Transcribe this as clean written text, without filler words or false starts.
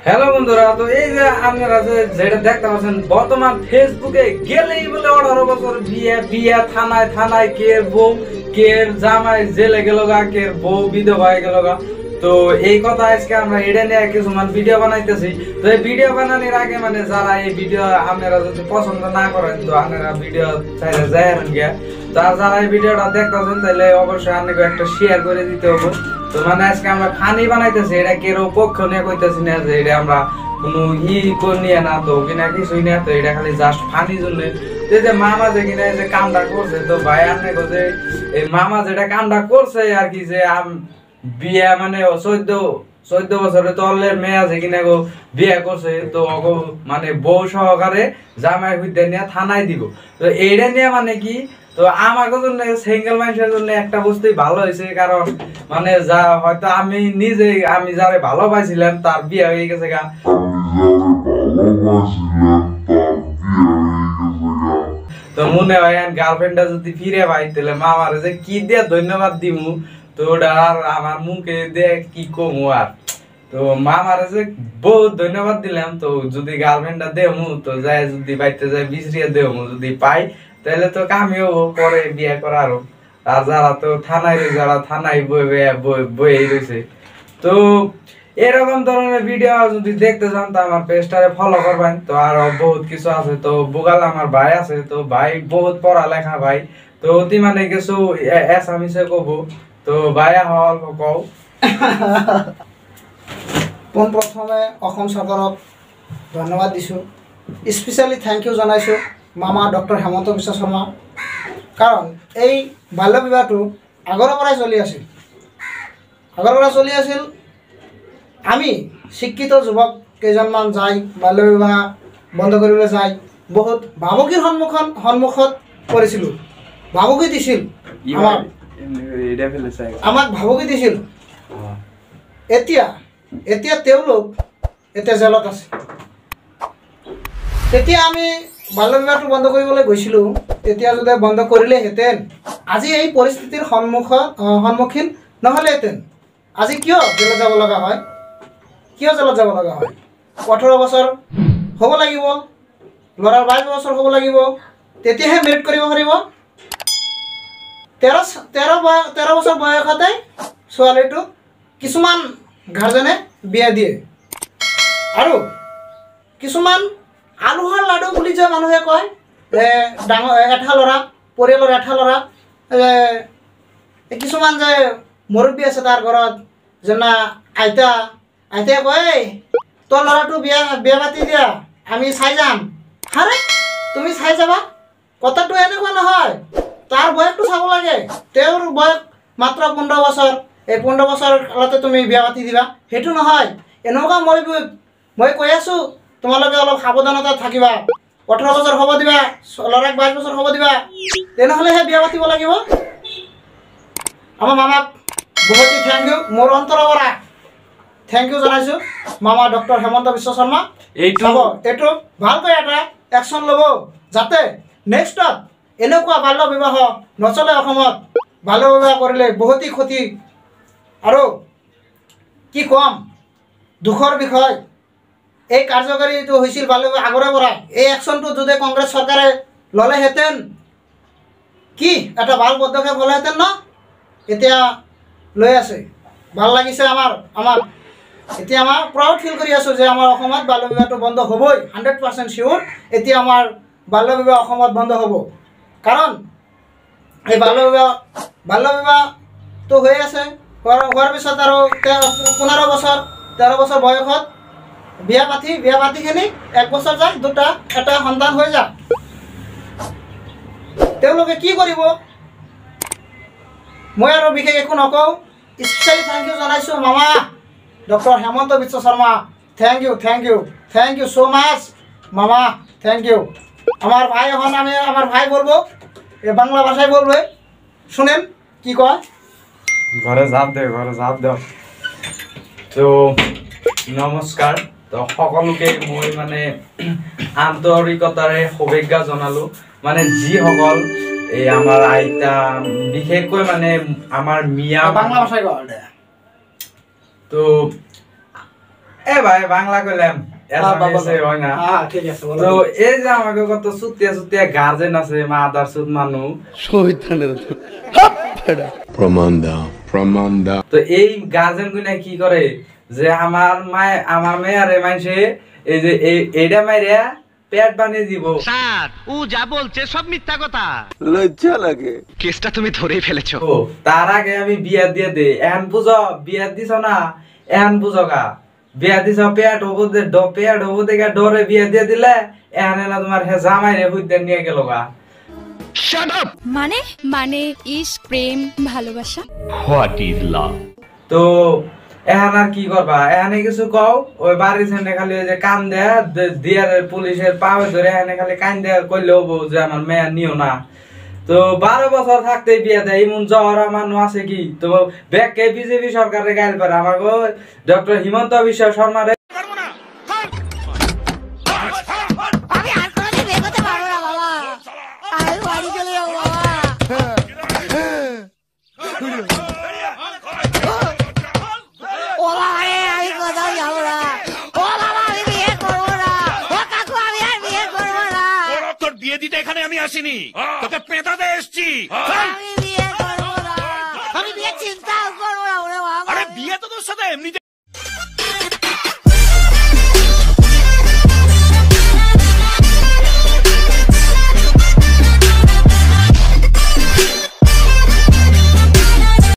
Hello বন্ধুরা, তো এই যে আপনারা যেটা দেখতে পাচ্ছেন বর্তমান ফেসবুকে গেলেই বলে 18 বছর বিয়ে বিয়ে, থানায় থানায় কে বউ কে জামাই জেলে গেল গা, কে বউ বিধবা হয়ে গেল গা। তো এই কথা আজকে আমরা এটা নিয়ে কিছু ভিডিও বানাইতেছি। তো এই ভিডিও বানানোর আগে যারা এই ভিডিও আপনারা যদি পছন্দ না করেন তো আপনারা ভিডিও চাইলে যাইয়েন গিয়া। তো যারা এই ভিডিওটা দেখতেছেন তাহলে অবশ্যই আপনাকে একটা শেয়ার করে দিতে হবে। তো আজকে আমরা ফানি বানাইতেছি, এটা কেউ পক্ষ নিয়ে কইতেছি না যে এটা আমরা কোনো নিয়ে না, তো কিনা কিছুই না, তো এটা খালি জাস্ট ফানি জন্য। যে মামা যে কিনা যে কামটা করছে, তো ভাই আনে যে এই মামা যেটা কামটা করছে আর কি, যে বিয়া 14 বছরে তলের মেয়ে আছে কিনা গো বিয়ে করছে, তো বউ সহকারে জামাই হইতে নিয়ে থানায় দিব। তো এইটা নিয়ে কি, তো আমার জন্য সিঙ্গেল মানুষের জন্য একটা বস্তুই ভালো হয়েছে, কারণ যা হয়তো আমি নিজে আমি যারে ভালোবাসিলাম তার বিয়ে হয়ে গেছে গা, তো মনে হয় গার্লফ্রেন্ডটা যদি ফিরে পাই তাহলে মামার যে কি দিয়ে ধন্যবাদ দিমু, তো ওটা আর আমার মুখে দিয়ে কি কমু আর। তো মামার যে বহুত ধন্যবাদ দিলাম, তো যদি গার্লফ্রেন্ডটা দেমু তো যাই যদি বাইতে যাই বিছরিয়ে দেমু, যদি পাই তাহলে তো কামিও পরে বিয়ে করারও। আর যারা তো থানায় বয়ে রয়েছে, তো এরকম ধরনের ভিডিও যদি দেখতে চান তো আমার পেজটারে ফলো করবেন। তো আরো বহুত কিছু আছে, তো বুগাল আমার ভাই আছে, তো ভাই বহুত পড়ালেখা ভাই, তো অতি কিছু এসামিসে কব, তো ভাইয়া অল্প কও। পোনপ্ৰথমে অসম চৰকাৰক ধন্যবাদ দিছোঁ, স্পেচিয়েলি থেংক ইউ জনাইছোঁ মামা ডক্টৰ হেমন্ত বিশ্ব শৰ্মা, কাৰণ এই বাল্য বিবাহটো আগৰ পৰাই চলি আছিল। আমি শিক্ষিত যুৱক কেইজনমান যাই বাল্য বিবাহ বন্ধ কৰিবলৈ যাই বহুত ভাবুকিৰ সন্মুখত পৰিছিলোঁ। ভাবুকি দিছিল আমাক ভাবুকি দিছিল। এতিয়া তেওঁলোক জেলত আছে। তেতিয়া আমি বাল্য বিবাহটো বন্ধ কৰিবলৈ গৈছিলোঁ, তেতিয়া যদি বন্ধ কৰিলেহেঁতেন আজি এই পৰিস্থিতিৰ সন্মুখীন নহ'লেহেঁতেন। আজি কিয় জেলত যাব লগা হয়? 18 বছৰ হ'ব লাগিব, ল'ৰাৰ 22 বছৰ হ'ব লাগিব, তেতিয়াহে মেৰিট কৰিব পাৰিব। 13 বছৰ বয়সতে ছোৱালীটো কিছুমান গাৰ্জেনে বিয়া দিয়ে, আৰু কিছুমান আলুহৰ লাডু বুলি যে মানুহে কয়, ডাঙৰ এটা ল'ৰা, পৰিয়ালৰ এটা ল'ৰা, কিছুমান যে মুৰব্বী আছে তাৰ ঘৰত, যেনে আইতাই কয় তোৰ ল'ৰাটো বিয়া পাতি দিয়া, আমি চাই যাম। আৰে তুমি চাই যাবা? কথাটো এনেকুৱা নহয়, তাৰ বয়সটো চাব লাগে। তেওঁৰ বয়স মাত্ৰ 15 বছৰ, এই 15 বছৰ কালতে তুমি বিয়া পাতি দিবা, সেইটো নহয়। এনেকুৱা মই কৈ আছোঁ, তোমালোকে অলপ সাৱধানতা থাকিবা। 18 বছৰ হ'ব দিবা, ল'ৰাক 22 বছৰ হ'ব দিবা, তেনেহ'লেহে বিয়া পাতিব লাগিব। আমাৰ মামাক বহুতেই থেংক ইউ, মোৰ অন্তৰৰ পৰা থেংক ইউ জনাইছোঁ মামা ডক্টৰ হেমন্ত বিশ্ব শৰ্মা। এইটো ভালকৈ এটা একশ্যন ল'ব, যাতে নেক্সটত এনেকুৱা বাল্য বিবাহ নচলে অসমত। বাল্য বিবাহ কৰিলে বহুতেই ক্ষতি, আৰু কি ক'ম, দুখৰ বিষয়। এই কাৰ্যকাৰীটো হৈছিল বাল্য বিবাহ আগৰে পৰা। এই একশ্যনটো যদি কংগ্ৰেছ চৰকাৰে ল'লেহেঁতেন, কি এটা ভাল পদক্ষেপ হ'লেহেঁতেন ন? এতিয়া লৈ আছে, ভাল লাগিছে আমাৰ। এতিয়া আমাৰ প্ৰাউড ফিল কৰি আছোঁ যে আমাৰ অসমত বাল্য বিবাহটো বন্ধ হ'বই, 100% চিয়'ৰ। এতিয়া আমাৰ বাল্য বিবাহ অসমত বন্ধ হ'ব, কাৰণ এই বাল্য বিবাহটো হৈ আছে। হোৱাৰ পিছত আৰু 13 বছৰ বয়সত বিয়া পাতিখিনি 1 বছৰ যায়, এটা সন্তান হৈ যায়। তেওঁলোকে কি কৰিব? মই আৰু বিশেষ একো নকওঁ। স্পেচিয়েলি থেংক ইউ জনাইছোঁ মামা doctor Himanta Biswa Sarma. Thank you so much মামা, থ্যাংক ইউ। আমার ভাই এখন আমার ভাই বলবো, বাংলা ভাষায় বলবে, শুনেন কি কয়। ঘরে যাব দেও। তো নমস্কাৰ, তো সকলোকে মই আন্তৰিকতাৰে শুভেচ্ছা জনালো। যিসকল এই আমাৰ আইতা, বিশেষকৈ আমাৰ মিয়া, বাংলা ভাষায় কয়, তো এ ভাই বাংলা কইলাম হয় না। ঠিক আছে তো এই যে আমাকে কত সুতিয়া সুতিয়া গার্জেন আছে মাদার সুদ মানুষ প্রমাণ দাও। তো এই গার্জেন গুলা কি করে যে আমার মেয়ারে মাইছে এই যে এইটা মাইরা পেট বানিয়ে দিব। স্যার ও যা বলছে সব মিথ্যা কথা, লজ্জা লাগে। কেসটা তুমি ধরেই ফেলেছো। তার আগে আমি বিয়া দিয়ে দে। এখন বুঝো বিয়া দিছ না, এখন বুঝো গা বিয়া দিছ পেট হবো দেখে ডরে বিয়া দিয়ে দিলে এখন না তোমার হে জামাই রে হুইতে নিয়ে গেল গা। মানে ইশক, প্রেম, ভালোবাসা। What is love? তো এখন আর কি করবা, এখানে কিছু কও। ওই বাড়ির সামনে খালি ওই যে কান দেয়া দিয়ারের পুলিশের পাওয়ে ধরে এখানে খালি কান দেয়া কইলে হবো যে আমার মেয়া নিও না। তো 12 বছর থাকতে বিয়ে দেয় এমন জহরা মানুষ আছে কি? তো ব্যাগকে বিজেপি সরকারের গাইল পারে আমাকে ডক্টর হিমন্ত বিশ্ব শর্মারে বিয়ে দিতে এখানে আমি আসিনি, তোকে পেটাতে এসছি। আমি বিয়ে চিন্তা করবো না। আরে বিয়ে তো তোর সাথে এমনি